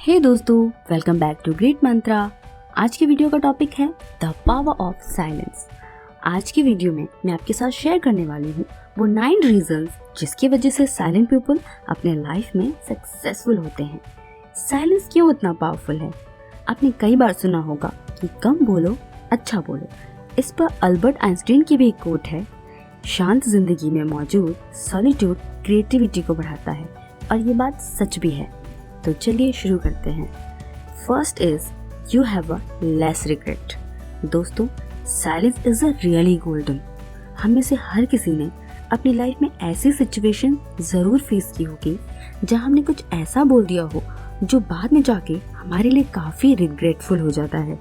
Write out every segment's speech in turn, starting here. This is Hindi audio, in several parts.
हे दोस्तों, वेलकम बैक टू ग्रेट मंत्रा। आज की वीडियो का टॉपिक है द पावर ऑफ साइलेंस। आज की वीडियो में मैं आपके साथ शेयर करने वाली हूँ वो 9 रीजंस जिसकी वजह से साइलेंट पीपल अपने लाइफ में सक्सेसफुल होते हैं। साइलेंस क्यों इतना पावरफुल है? आपने कई बार सुना होगा कि कम बोलो अच्छा बोलो। इस पर अल्बर्ट आइंस्टीन की भी एक कोट है, शांत जिंदगी में मौजूद सॉलिट्यूड क्रिएटिविटी को बढ़ाता है, और ये बात सच भी है। तो चलिए शुरू करते हैं। First is you have a less regret. दोस्तों, silence is a really golden. हम में से हर किसी ने अपनी लाइफ में ऐसी सिचुएशन जरूर फेस की होगी जहां हमने कुछ ऐसा बोल दिया हो जो बाद में जाके हमारे लिए काफी रिग्रेटफुल हो जाता है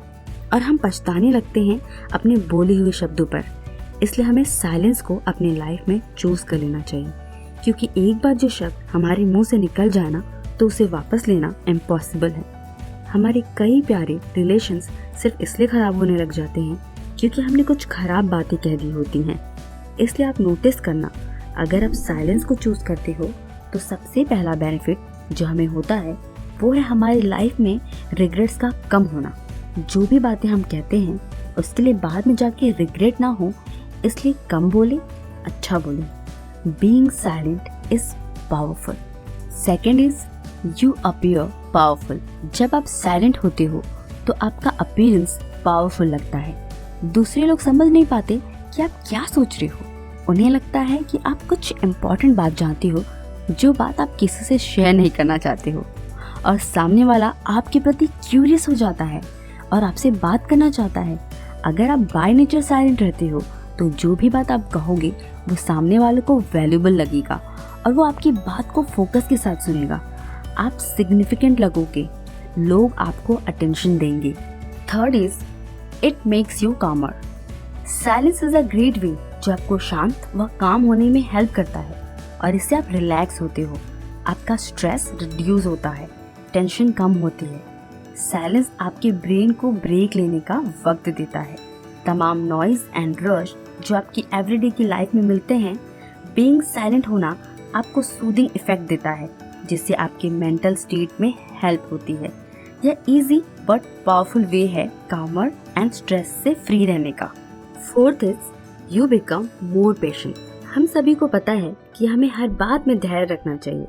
और हम पछताने लगते हैं अपने बोले हुए शब्दों पर। इसलिए हमें साइलेंस को अपनी लाइफ में चूज कर लेना चाहिए, क्योंकि एक बार जो शब्द हमारे मुंह से निकल जाए ना, तो उसे वापस लेना इम्पॉसिबल है। हमारे कई प्यारे रिलेशंस सिर्फ इसलिए खराब होने लग जाते हैं क्योंकि हमने कुछ खराब बातें कह दी होती हैं। इसलिए आप नोटिस करना, अगर आप साइलेंस को चूज करते हो तो सबसे पहला बेनिफिट जो हमें होता है वो है हमारी लाइफ में रिग्रेट्स का कम होना। जो भी बातें हम कहते हैं उसके लिए बाद में जाके रिग्रेट ना हो, इसलिए कम बोले अच्छा बोले। Being silent is powerful. Second is you appear powerful. जब आप साइलेंट होते हो तो आपका अपीयरेंस पावरफुल लगता है। दूसरे लोग समझ नहीं पाते कि आप क्या सोच रहे हो। उन्हें लगता है कि आप कुछ इम्पोर्टेंट बात जानते हो जो बात आप किसी से शेयर नहीं करना चाहते हो, और सामने वाला आपके प्रति क्यूरियस हो जाता है और आपसे बात करना चाहता है। अगर आप बाय नेचर साइलेंट रहते हो तो जो भी बात आप कहोगे वो सामने वाले को वैल्यूएबल लगेगा और वो आपकी बात को फोकस के साथ सुनेगा। आप सिग्निफिकेंट लगोगे, लोग आपको अटेंशन देंगे। Third is it makes you calmer. Silence is a great way जो आपको शांत व काम होने में हेल्प करता है, और इससे आप रिलैक्स होते हो। आपका स्ट्रेस रिड्यूस होता है, टेंशन कम होती है। साइलेंस आपके ब्रेन को ब्रेक लेने का वक्त देता है। तमाम नॉइज एंड रश जो आपकी एवरीडे की लाइफ में मिलते हैं, बीइंग साइलेंट होना आपको सूदिंग इफेक्ट देता है, जिससे आपके मेंटल स्टेट में हेल्प होती है। यह इजी बट पावरफुल वे है कामर एंड स्ट्रेस से फ्री रहने का। Fourth is you become more patient. हम सभी को पता है कि हमें हर बात में धैर्य रखना चाहिए।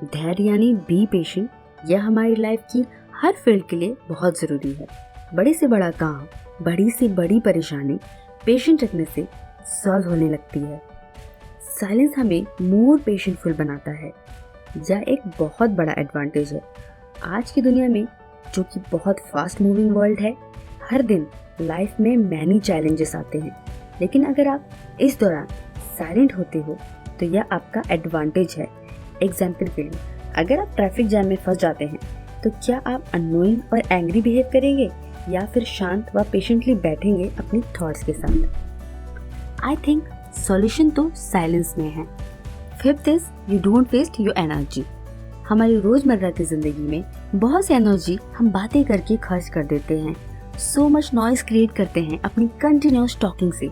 धैर्य यानी बी पेशेंट, यह हमारी लाइफ की हर फील्ड के लिए बहुत जरूरी है। बड़े से बड़ा काम, बड़ी से बड़ी परेशानी पेशेंट रखने से सॉल्व होने लगती है। साइलेंस हमें मोर पेशेंटफुल बनाता है। यह एक बहुत बड़ा एडवांटेज है आज की दुनिया में, जो कि बहुत फास्ट मूविंग वर्ल्ड है। हर दिन लाइफ में मैनी चैलेंजेस आते हैं, लेकिन अगर आप इस दौरान साइलेंट होते हो तो यह आपका एडवांटेज है। एग्जाम्पल के लिए, अगर आप ट्रैफिक जैम में फंस जाते हैं तो क्या आप अननोइंग और एंग्री बिहेव करेंगे या फिर शांत व पेशेंटली बैठेंगे अपनी थॉट्स के साथ? आई थिंक सॉल्यूशन तो साइलेंस में है। Fifth is you don't waste your energy. हमारी रोजमर्रा की जिंदगी में बहुत सी एनर्जी हम बातें करके खर्च कर देते हैं। सो मच नॉइज क्रिएट करते हैं अपनी कंटिन्यूअस टॉकिंग से।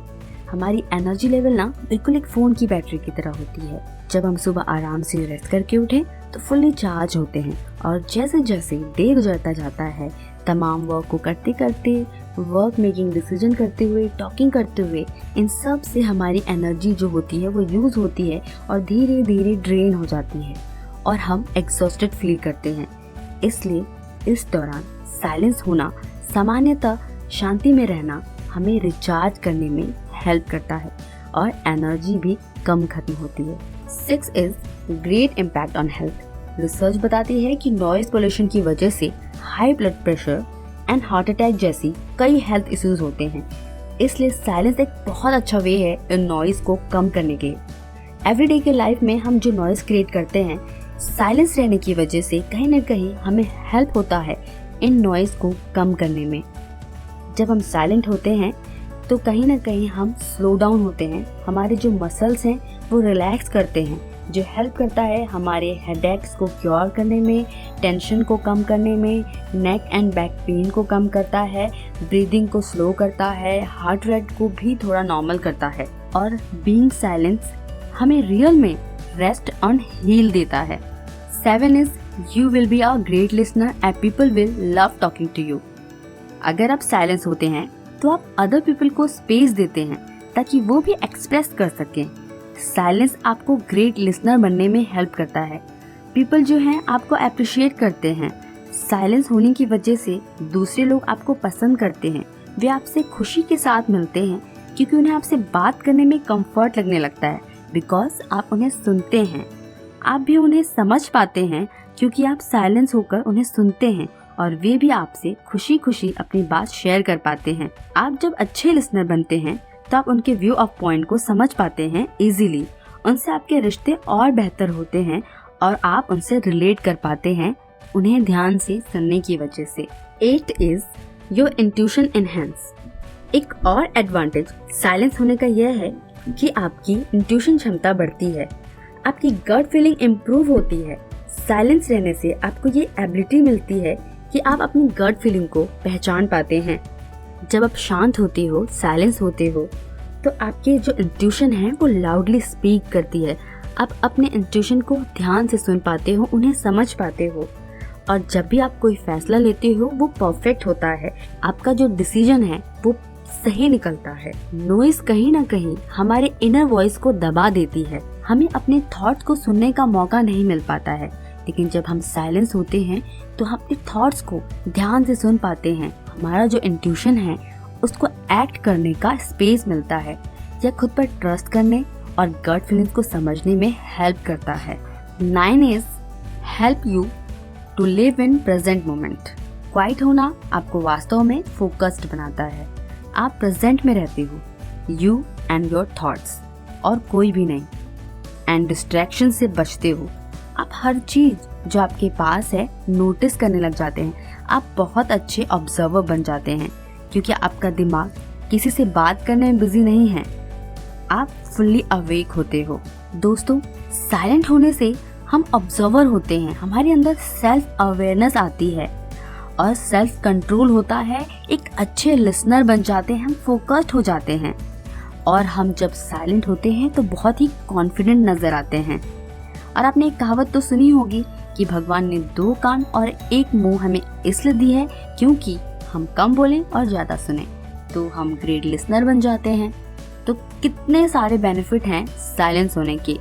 हमारी एनर्जी लेवल ना बिल्कुल एक फोन की बैटरी की तरह होती है। जब हम सुबह आराम से रेस्ट करके उठें तो फुल्ली चार्ज होते हैं, और जैसे जैसे डे गुजरता जाता है, तमाम वर्क को करते करते, वर्क मेकिंग डिसीजन करते हुए, टॉकिंग करते हुए, इन सब से हमारी एनर्जी जो होती है वो यूज होती है और धीरे धीरे ड्रेन हो जाती है और हम एग्जॉस्टेड फील करते हैं। इसलिए इस दौरान साइलेंस होना, सामान्यतः शांति में रहना, हमें रिचार्ज करने में हेल्प करता है और एनर्जी भी कम खत्म होती है। 6 is great impact on health. Research बताती है कि नॉइज पोल्यूशन की वजह से high blood pressure and heart attack जैसी कई हेल्थ इश्यूज होते हैं। इसलिए साइलेंस एक बहुत अच्छा वे है इन नॉइज को कम करने के। एवरीडे के लाइफ में हम जो नॉइज क्रिएट करते हैं, साइलेंस रहने की वजह से कहीं ना कहीं हमें हेल्प होता है इन नॉइज को कम करने में। जब हम साइलेंट होते हैं तो कहीं ना कहीं हम स्लो डाउन होते हैं, हमारे जो मसल्स हैं वो रिलैक्स करते हैं, जो हेल्प करता है हमारे हेडेक्स को क्योर करने में, टेंशन को कम करने में, नेक एंड बैक पेन को कम करता है, ब्रीदिंग को स्लो करता है, हार्ट रेट को भी थोड़ा नॉर्मल करता है, और बीइंग साइलेंस हमें रियल में रेस्ट एंड हील देता है। 7 is you will be a great listener and people will love talking to you. अगर आप साइलेंस होते हैं तो आप अदर पीपल को स्पेस देते हैं ताकि वो भी एक्सप्रेस कर सकें. साइलेंस आपको ग्रेट लिसनर बनने में हेल्प करता है. पीपल जो हैं आपको अप्रिशिएट करते हैं. साइलेंस होने की वजह से दूसरे लोग आपको पसंद करते हैं. वे आपसे खुशी के साथ मिलते हैं क्योंकि उन्हें आपसे बात करने में कंफर्ट लगने लगता है बिकॉज आप उन्हें सुनते हैं. आप भी उन्हें समझ पाते हैं क्योंकि आप साइलेंस होकर उन्हें सुनते हैं और वे भी आपसे खुशी खुशी अपनी बात शेयर कर पाते हैं. आप जब अच्छे लिसनर बनते हैं तो आप उनके व्यू ऑफ पॉइंट को समझ पाते हैं इजीली. उनसे आपके रिश्ते और बेहतर होते हैं और आप उनसे रिलेट कर पाते हैं उन्हें ध्यान से सुनने की वजह से. 8 इज योर इंट्यूशन एनहेंस. एक और एडवांटेज साइलेंस होने का यह है कि आपकी इंट्यूशन क्षमता बढ़ती है. आपकी गट फीलिंग इम्प्रूव होती है. साइलेंस रहने से आपको ये एबिलिटी मिलती है कि आप अपनी गट फीलिंग को पहचान पाते हैं. जब आप शांत होते हो, साइलेंस होते हो, तो आपके जो इंट्यूशन है वो लाउडली स्पीक करती है. आप अपने इंट्यूशन को ध्यान से सुन पाते हो, उन्हें समझ पाते हो और जब भी आप कोई फैसला लेते हो वो परफेक्ट होता है. आपका जो डिसीजन है वो सही निकलता है. नॉइज कहीं ना कहीं हमारे इनर वॉइस को दबा देती है. हमें अपने थॉट्स को सुनने का मौका नहीं मिल पाता है. लेकिन जब हम साइलेंस होते हैं तो हम अपने थॉट्स को ध्यान से सुन पाते हैं. हमारा जो इंट्यूशन है उसको एक्ट करने का स्पेस मिलता है. यह खुद पर ट्रस्ट करने और गट फीलिंग्स को समझने में हेल्प करता है. 9 is help you to live in present moment. Quiet होना आपको वास्तव में फोकस्ड बनाता है. आप प्रेजेंट में रहते हो, यू एंड योर थॉट्स, और कोई भी नहीं. एंड डिस्ट्रैक्शन से बचते हो. आप हर चीज जो आपके पास है नोटिस करने लग जाते हैं. आप बहुत अच्छे ऑब्जर्वर बन जाते हैं क्योंकि आपका दिमाग किसी से बात करने में बिजी नहीं है. आप फुल्ली अवेक होते हो. दोस्तों, साइलेंट होने से हम ऑब्जर्वर होते हैं. हमारे अंदर सेल्फ अवेयरनेस आती है और सेल्फ कंट्रोल होता है. एक अच्छे लिसनर बन जाते हैं. हम फोकस्ड हो जाते हैं और हम जब साइलेंट होते हैं तो बहुत ही कॉन्फिडेंट नजर आते हैं. और आपने एक कहावत तो सुनी होगी कि भगवान ने 2 कान और 1 मुंह हमें इसलिए दी है क्योंकि हम कम बोलें और ज़्यादा सुने तो हम ग्रेट लिसनर बन जाते हैं. तो कितने सारे बेनिफिट हैं साइलेंस होने के.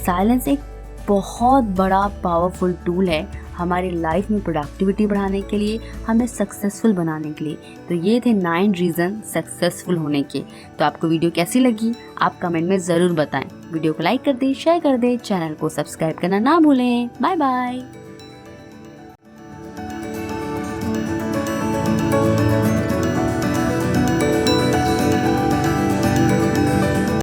साइलेंस एक बहुत बड़ा पावरफुल टूल है हमारी लाइफ में प्रोडक्टिविटी बढ़ाने के लिए, हमें सक्सेसफुल बनाने के लिए. तो ये थे 9 रीज़न सक्सेसफुल होने के. तो आपको वीडियो कैसी लगी आप कमेंट में ज़रूर बताएं. वीडियो को लाइक कर दें, शेयर कर दें, चैनल को सब्सक्राइब करना ना भूलें. Bye bye.